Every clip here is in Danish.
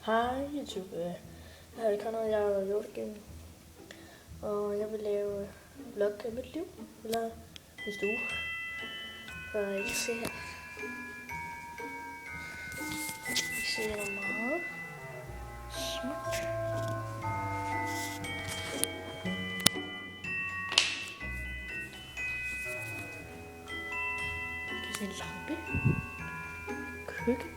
Hej YouTube, jeg hedder Conrad, jeg er Yoda Gaming, og jeg vil lave vlog af mit liv, eller min stue, så I kan se her. I kan se, der er meget smukt. I kan se en lampe, køkken,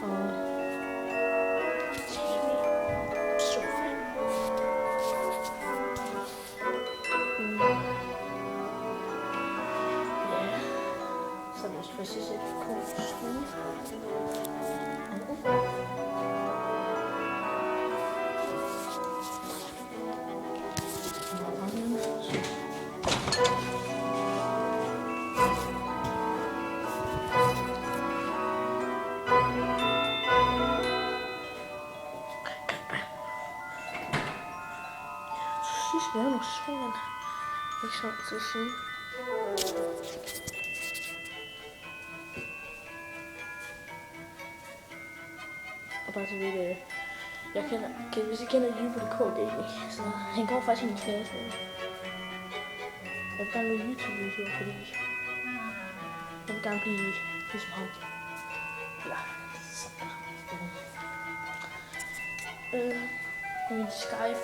og så lad os først sætte på stuen. Sidst vi havde nogle solen. Ikke så lang tid siden. Og bare så ved det, hvis I kender YouTube Gaming, så han går faktisk i min klasse. Jeg vil gerne lave YouTube-videoer, fordi jeg vil gerne blive ligesom ham. Ja, sådan. Min Skype,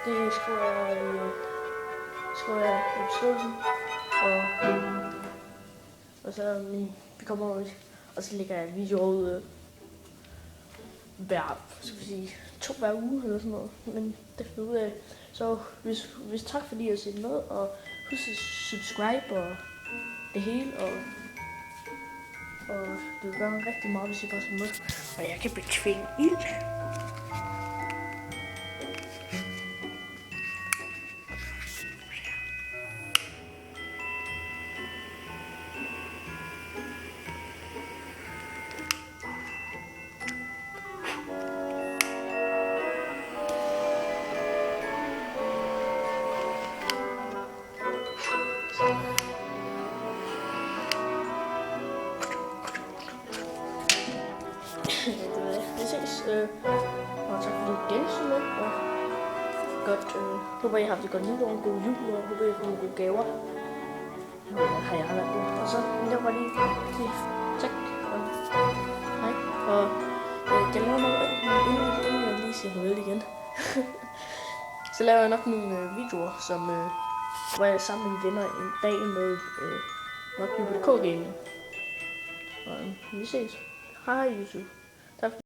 det skriver jeg i beskrivelsen, og så vi kommer ud, og så lægger jeg videoer ud hver uge eller sådan noget, men det finder ud af. Så hvis tak fordi I har set med, og husk at subscribe og det hele, og det vil gøre rigtig meget, hvis I bare ser med, og jeg kan betvinge ild. Vi ses, og tak fordi I genså med, og godt, håber I har haft et godt nytår, en god jul, og håber I får nogle gode gaver. Har jeg været god. Og så jeg bare lige sige tak, og hej, og jeg laver nok, inden jeg lige siger farvel igen, så laver jeg nok nogle videoer, hvor jeg sammen med venner en dag med nok YouTube Gaming. Og vi ses. Hej YouTube.